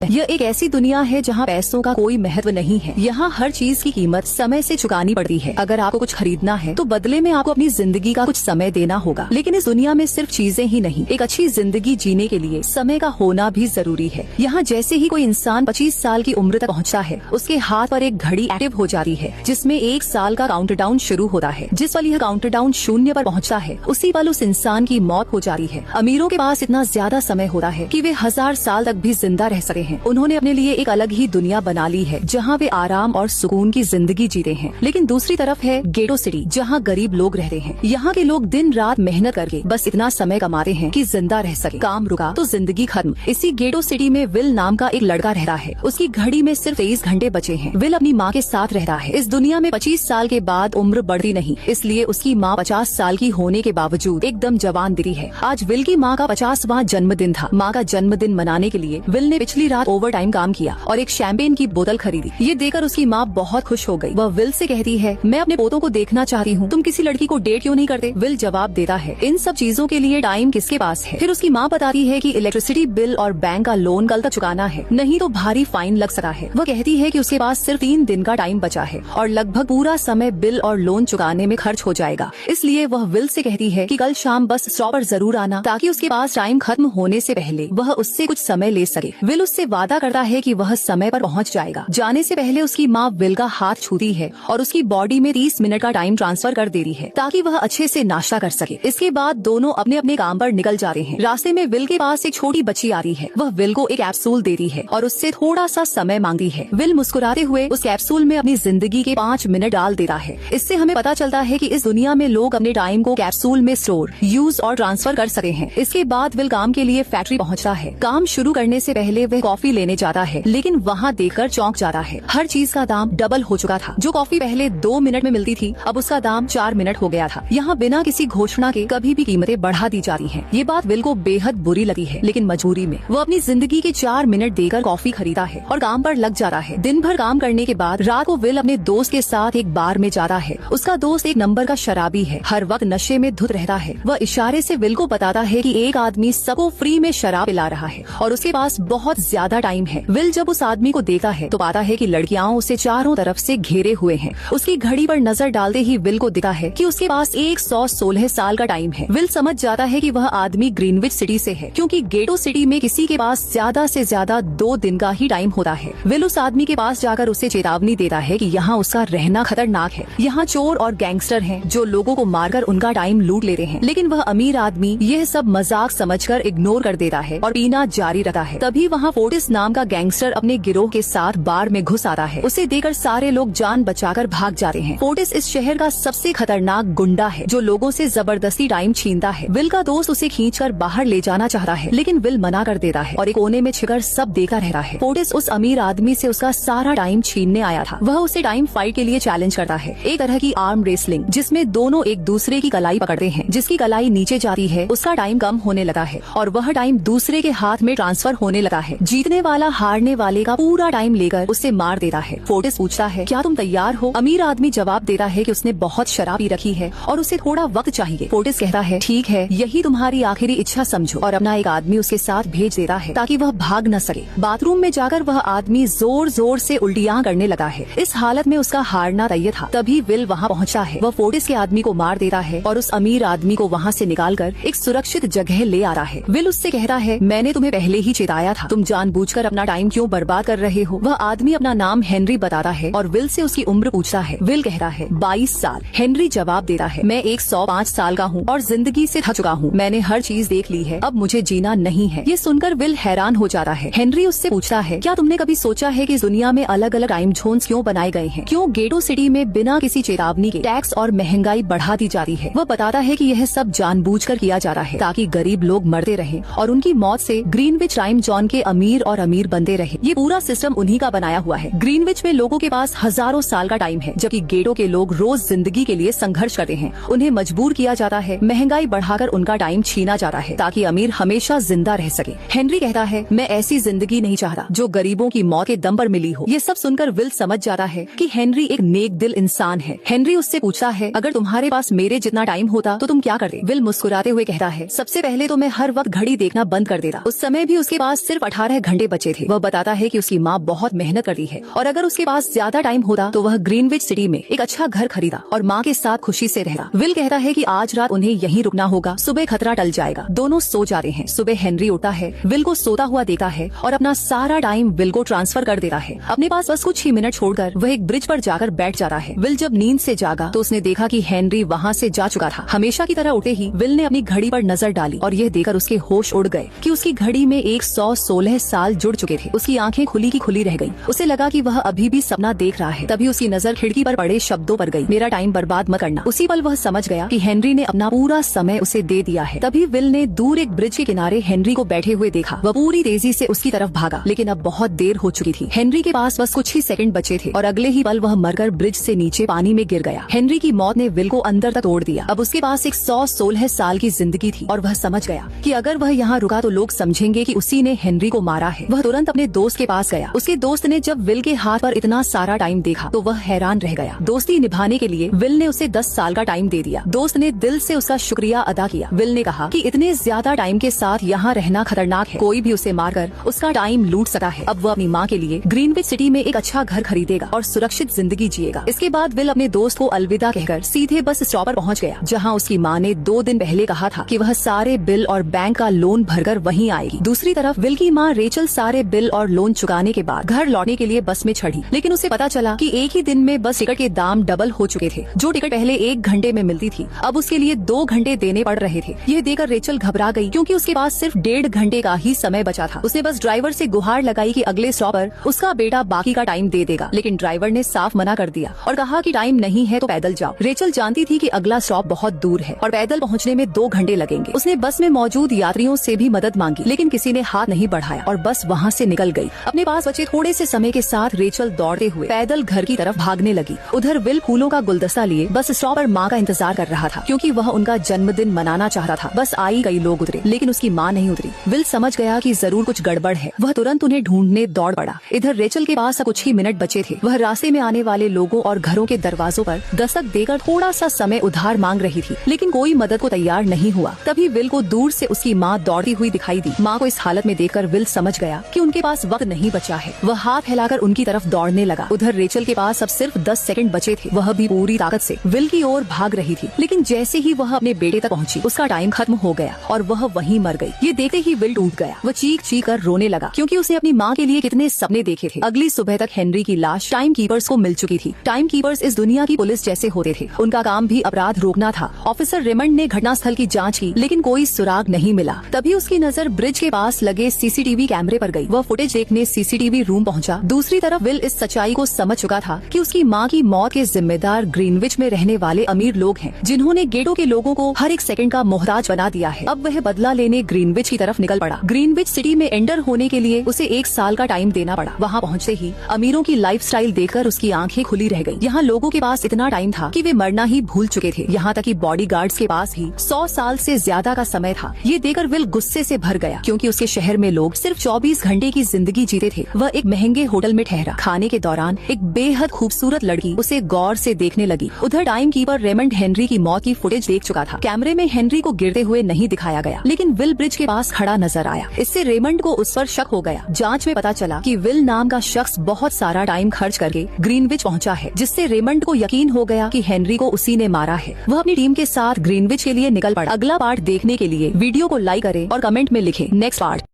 यह एक ऐसी दुनिया है जहाँ पैसों का कोई महत्व नहीं है। यहाँ हर चीज की कीमत समय से चुकानी पड़ती है। अगर आपको कुछ खरीदना है तो बदले में आपको अपनी जिंदगी का कुछ समय देना होगा। लेकिन इस दुनिया में सिर्फ चीजें ही नहीं, एक अच्छी जिंदगी जीने के लिए समय का होना भी जरूरी है। यहाँ जैसे ही कोई इंसान 25 साल की उम्र तक पहुँचता है, उसके हाथ पर एक घड़ी एक्टिव हो जाती है जिसमें 1 साल का काउंटडाउन शुरू होता है। जिस पल यह काउंटडाउन 0 पर पहुँचता है, उसी पल उस इंसान की मौत हो जाती है। अमीरों के पास इतना ज्यादा समय होता है कि वे 1000 साल तक भी जिंदा रह सके हैं। उन्होंने अपने लिए एक अलग ही दुनिया बना ली है जहाँ वे आराम और सुकून की जिंदगी जीते हैं। लेकिन दूसरी तरफ है गेटो सिटी, जहाँ गरीब लोग रहते हैं। यहाँ के लोग दिन रात मेहनत करके बस इतना समय कमाते हैं कि जिंदा रह सके। काम रुका तो जिंदगी खत्म। इसी गेटो सिटी में विल नाम का एक लड़का रहता है। उसकी घड़ी में सिर्फ 23 घंटे बचे हैं। विल अपनी माँ के साथ रहता है। इस दुनिया में 25 साल के बाद उम्र बढ़ती नहीं, इसलिए उसकी माँ 50 साल की होने के बावजूद एकदम जवान दिखती है। आज विल की माँ का 50वां जन्मदिन था। माँ का जन्मदिन मनाने के लिए विल ने पिछली रात ओवर टाइम काम किया और एक शैंपेन की बोतल खरीदी। ये देखकर उसकी माँ बहुत खुश हो गई। वह विल से कहती है, मैं अपने पोतों को देखना चाहती हूँ, तुम किसी लड़की को डेट क्यों नहीं करते? विल जवाब देता है, इन सब चीजों के लिए टाइम किसके पास है? फिर उसकी माँ बताती है कि इलेक्ट्रिसिटी बिल और बैंक का लोन कल तक चुकाना है, नहीं तो भारी फाइन लग सकता है। वह कहती है कि उसके पास सिर्फ 3 दिन का टाइम बचा है और लगभग पूरा समय बिल और लोन चुकाने में खर्च हो जाएगा। इसलिए वह विल से कहती है कि कल शाम बस स्टॉप पर जरूर आना, ताकि उसके पास टाइम खत्म होने से पहले वह उससे कुछ समय ले सके। विल उससे वादा करता है कि वह समय पर पहुंच जाएगा। जाने से पहले उसकी माँ विल का हाथ छूती है और उसकी बॉडी में 30 मिनट का टाइम ट्रांसफर कर देती है ताकि वह अच्छे से नाश्ता कर सके। इसके बाद दोनों अपने अपने काम पर निकल जाते हैं। रास्ते में विल के पास एक छोटी बच्ची आती है। वह विल को एक कैप्सूल देती है और उससे थोड़ा सा समय मांगती है। विल मुस्कुराते हुए उस कैप्सूल में अपनी जिंदगी के 5 मिनट डाल देता है। इससे हमें पता चलता है कि इस दुनिया में लोग अपने टाइम को कैप्सूल में स्टोर, यूज और ट्रांसफर कर सकते हैं। इसके बाद विल काम के लिए फैक्ट्री पहुंचता है। काम शुरू करने से पहले वह कॉफी लेने जाता है, लेकिन वहाँ देखकर चौंक जाता है। हर चीज का दाम डबल हो चुका था। जो कॉफी पहले 2 मिनट में मिलती थी, अब उसका दाम 4 मिनट हो गया था। यहाँ बिना किसी घोषणा के कभी भी कीमतें बढ़ा दी जाती हैं। ये बात विल को बेहद बुरी लगी है, लेकिन मजबूरी में वो अपनी जिंदगी के 4 मिनट देकर कॉफी खरीदा है और काम पर लग जाता है। दिन भर काम करने के बाद रात को विल अपने दोस्त के साथ एक बार में जाता है। उसका दोस्त एक नंबर का शराबी है, हर वक्त नशे में धुत रहता है। वह इशारे से विल को बताता है कि एक आदमी सबको फ्री में शराब पिला रहा है और उसके पास बहुत ज्यादा टाइम है। विल जब उस आदमी को देखता है तो पाता है कि लड़कियां उसे चारों तरफ से घेरे हुए हैं। उसकी घड़ी पर नजर डालते ही विल को दिखता है कि उसके पास 116 साल का टाइम है। विल समझ जाता है कि वह आदमी ग्रीनविच सिटी से है, क्योंकि गेटो सिटी में किसी के पास ज्यादा से ज्यादा 2 दिन का ही टाइम होता है। विल उस आदमी के पास जाकर उसे चेतावनी देता है कि यहाँ उसका रहना खतरनाक है। यहाँ चोर और गैंगस्टर हैं जो लोगों को मारकर उनका टाइम लूट लेते हैं। लेकिन वह अमीर आदमी यह सब मजाक समझकर इग्नोर कर देता है और पीना जारी रखता है। तभी वहाँ फोर्टिस नाम का गैंगस्टर अपने गिरोह के साथ बार में घुस आता है। उसे देखकर सारे लोग जान बचाकर भाग जाते हैं। फोर्टिस इस शहर का सबसे खतरनाक गुंडा है जो लोगों से जबरदस्ती टाइम छीनता है। विल का दोस्त उसे खींचकर बाहर ले जाना चाहता है, लेकिन विल मना कर देता है और एक कोने में छिपकर सब देखा रहता है। फोर्टिस उस अमीर आदमी से उसका सारा टाइम छीनने आया था। वह उसे टाइम फाइट के लिए चैलेंज करता है, एक तरह की आर्म रेसलिंग, जिसमें दोनों एक दूसरे की कलाई पकड़ते हैं। जिसकी कलाई नीचे जाती है उसका टाइम कम होने लगा है और वह टाइम दूसरे के हाथ में ट्रांसफर होने लगा है। जीतने वाला हारने वाले का पूरा टाइम लेकर उसे मार देता है। फोर्टिस पूछता है, क्या तुम तैयार हो? अमीर आदमी जवाब देता है कि उसने बहुत शराब पी रखी है और उसे थोड़ा वक्त चाहिए। फोर्टिस कहता है, ठीक है, यही तुम्हारी आखिरी इच्छा समझो, और अपना एक आदमी उसके साथ भेज देता है ताकि वह भाग न सके। बाथरूम में जाकर वह आदमी जोर जोर से उल्टियाँ करने लगा है। इस हालत में उसका हारना तय था। तभी विल वहाँ पहुँचता है। वह फोर्टिस के आदमी को मार देता है और उस अमीर आदमी को वहाँ से निकालकर एक सुरक्षित जगह ले आ रहा है। विल उससे कहता है, मैंने तुम्हें पहले ही चेताया था, तुम जानबूझकर अपना टाइम क्यों बर्बाद कर रहे हो? वह आदमी अपना नाम हेनरी बताता है और विल से उसकी उम्र पूछता है। विल कहता है, 22 साल। हेनरी जवाब देता है, मैं 105 साल का हूँ और जिंदगी से थक चुका हूँ। मैंने हर चीज देख ली है, अब मुझे जीना नहीं है। ये सुनकर विल हैरान हो जाता है। हेनरी उससे पूछता है, क्या तुमने कभी सोचा है कि इस दुनिया में अलग अलग टाइम जोन्स क्यों बनाए गए हैं? क्यों गेटो सिटी में बिना किसी चेतावनी के टैक्स और महंगाई बढ़ा दी जाती है? वह बताता है कि यह सब जानबूझकर किया जा रहा है ताकि गरीब लोग मरते रहे और उनकी मौत से ग्रीनविच टाइम जोन के अमीर और अमीर बनते रहे। ये पूरा सिस्टम उन्हीं का बनाया हुआ है। ग्रीनविच में लोगों के पास हजारों साल का टाइम है, जबकि गेटो के लोग रोज जिंदगी के लिए संघर्ष करते हैं। उन्हें मजबूर किया जाता है, महंगाई बढ़ाकर उनका टाइम छीना जाता है ताकि अमीर हमेशा जिंदा रह सके। हेनरी कहता है, मैं ऐसी जिंदगी नहीं चाहता जो गरीबों की मौत के दम पर मिली हो। ये सब सुनकर विल समझ जाता है कि हेनरी एक नेक दिल इंसान है। हेनरी उससे पूछता है, अगर तुम्हारे पास मेरे जितना टाइम होता तो तुम क्या करते? विल मुस्कुराते हुए कहता है, सबसे पहले तो मैं हर वक्त घड़ी देखना बंद कर देता। उस समय भी उसके पास सिर्फ 18 घंटे बचे थे। वह बताता है कि उसकी माँ बहुत मेहनत करती है और अगर उसके पास ज्यादा टाइम होता तो वह ग्रीनविच सिटी में एक अच्छा घर खरीदा और माँ के साथ खुशी से रहता। विल कहता है कि आज रात उन्हें यहीं रुकना होगा, सुबह खतरा टल जाएगा। दोनों सो जाते हैं। सुबह हेनरी उठता है, विल को सोता हुआ देखता है और अपना सारा टाइम विल को ट्रांसफर कर देता है। अपने पास बस कुछ ही मिनट छोड़कर वह एक ब्रिज पर जाकर बैठ जाता है। विल जब नींद से जागा तो उसने देखा कि हेनरी वहाँ से जा चुका था। हमेशा की तरह उठे ही विल ने अपनी घड़ी पर नजर डाली और यह देखकर उसके होश उड़ गए कि उसकी घड़ी में 116 साल जुड़ चुके थे। उसकी आंखें खुली की खुली रह गईं। उसे लगा कि वह अभी भी सपना देख रहा है। तभी उसकी नजर खिड़की पर पड़े शब्दों पर गई, मेरा टाइम बर्बाद मत करना। उसी पल वह समझ गया कि हेनरी ने अपना पूरा समय उसे दे दिया है। तभी विल ने दूर एक ब्रिज के किनारे हेनरी को बैठे हुए देखा। वह पूरी तेजी से उसकी तरफ भागा, लेकिन अब बहुत देर हो चुकी थी। हेनरी के पास बस कुछ ही सेकंड बचे थे और अगले ही पल वह मरकर ब्रिज से नीचे पानी में गिर गया। हेनरी की मौत ने विल को अंदर तक तोड़ दिया। अब उसके पास 116 साल की जिंदगी थी और वह समझ गया कि अगर वह यहाँ रुका तो लोग समझेंगे कि उसी ने हेनरी को मारा है। वह तुरंत अपने दोस्त के पास गया। उसके दोस्त ने जब विल के हाथ पर इतना सारा टाइम देखा तो वह हैरान रह गया। दोस्ती निभाने के लिए विल ने उसे 10 साल का टाइम दे दिया। दोस्त ने दिल से उसका शुक्रिया अदा किया। विल ने कहा कि इतने ज्यादा टाइम के साथ यहाँ रहना खतरनाक है, कोई भी उसे मारकर उसका टाइम लूट सकता है। अब वह अपनी माँ के लिए ग्रीनविच सिटी में एक अच्छा घर खरीदेगा और सुरक्षित जिंदगी जिएगा। इसके बाद विल अपने दोस्त को अलविदा कहकर सीधे बस स्टॉप पर पहुँच गया, जहाँ उसकी माँ ने 2 दिन पहले कहा था कि वह सारे बिल और बैंक का लोन भरकर वहीं आएगी। दूसरी तरफ विल की माँ रेचल सारे बिल और लोन चुकाने के बाद घर लौटने के लिए बस में चढ़ी, लेकिन उसे पता चला कि एक ही दिन में बस टिकट के दाम डबल हो चुके थे। जो टिकट पहले 1 घंटे में मिलती थी अब उसके लिए 2 घंटे देने पड़ रहे थे। यह देखकर रेचल घबरा गई, क्योंकि उसके पास सिर्फ 1.5 घंटे का ही समय बचा था। उसने बस ड्राइवर से गुहार लगाई कि अगले स्टॉप पर उसका बेटा बाकी का टाइम दे देगा, लेकिन ड्राइवर ने साफ मना कर दिया और कहा कि टाइम नहीं है तो पैदल जाओ। रेचल जानती थी कि अगला स्टॉप बहुत दूर है और पैदल पहुँचने में 2 घंटे लगेंगे। उसने बस में मौजूद यात्रियों से भी मदद मांगी, लेकिन किसी ने हाथ नहीं बढ़ाया और बस वहाँ से निकल गई। अपने पास बचे थोड़े से समय के साथ रेचल दौड़ते हुए पैदल घर की तरफ भागने लगी। उधर विल फूलों का गुलदस्ता लिए बस स्टॉप पर माँ का इंतजार कर रहा था, क्योंकि वह उनका जन्मदिन मनाना चाहता था। बस आई कई लोग उतरे, लेकिन उसकी माँ नहीं उतरी। विल समझ गया कि जरूर कुछ गड़बड़ है। वह तुरंत उन्हें ढूंढने दौड़ पड़ा। इधर रेचल के पास कुछ ही मिनट बचे थे। वह रास्ते में आने वाले लोगों और घरों के दरवाजों पर दस्तक देकर थोड़ा सा समय उधार मांग रही थी, लेकिन कोई मदद को तैयार नहीं हुआ। तभी विल को दूर से उसकी माँ दौड़ती हुई दिखाई दी। माँ को इस हालत में देखकर विल समझ गया कि उनके पास वक्त नहीं बचा है। वह हाथ फैलाकर उनकी तरफ दौड़ने लगा। उधर रेचल के पास अब सिर्फ 10 सेकंड बचे थे। वह भी पूरी ताकत से विल की ओर भाग रही थी, लेकिन जैसे ही वह अपने बेटे तक पहुंची उसका टाइम खत्म हो गया और वह वहीं मर गई। ये देखते ही विल टूट गया। वह चीख चीख कर रोने लगा, क्योंकि उसने अपनी माँ के लिए कितने सपने देखे थे। अगली सुबह तक हेनरी की लाश टाइम कीपर्स को मिल चुकी थी। टाइम कीपर्स इस दुनिया की पुलिस जैसे होते थे। उनका काम भी अपराध रोकना था। ऑफिसर रेमंड ने घटनास्थल की जाँच की, लेकिन कोई सुराग नहीं मिला। तभी उसकी नजर ब्रिज के पास लगे सीसीटीवी कैमरे पर गई। वह फुटेज देखने सीसीटीवी रूम पहुंचा। दूसरी तरफ विल इस सच्चाई को समझ चुका था कि उसकी माँ की मौत के जिम्मेदार ग्रीनविच में रहने वाले अमीर लोग हैं, जिन्होंने गेटो के लोगों को हर एक सेकंड का मोहताज बना दिया है। अब वह बदला लेने ग्रीनविच की तरफ निकल पड़ा। ग्रीनविच सिटी में एंटर होने के लिए उसे 1 साल का टाइम देना पड़ा। वहाँ पहुँचते ही अमीरों की लाइफस्टाइल देखकर उसकी आंखें खुली रह गई। यहाँ लोगों के पास इतना टाइम था कि वे मरना ही भूल चुके थे। यहाँ तक कि बॉडीगार्ड्स के पास भी 100 साल से ज्यादा का समय था। ये देखकर विल गुस्से से भर गया, क्योंकि उसके शहर में लोग सिर्फ 24 घंटे की जिंदगी जीते थे। वह एक महंगे होटल में ठहरा। खाने के दौरान एक बेहद खूबसूरत लड़की उसे गौर से देखने लगी। उधर टाइम कीपर रेमंड हेनरी की मौत की फुटेज देख चुका था। कैमरे में हेनरी को गिरते हुए नहीं दिखाया गया, लेकिन विल ब्रिज के पास खड़ा नजर आया। इससे रेमंड को उस पर शक हो गया। जांच में पता चला कि विल नाम का शख्स बहुत सारा टाइम खर्च करके ग्रीनविच पहुंचा है, जिससे रेमंड को यकीन हो गया कि हेनरी को उसी ने मारा है। वह अपनी टीम के साथ ग्रीनविच के लिए निकल पड़ा। अगला पार्ट देखने के लिए वीडियो को लाइक करें और कमेंट में लिखें नेक्स्ट पार्ट।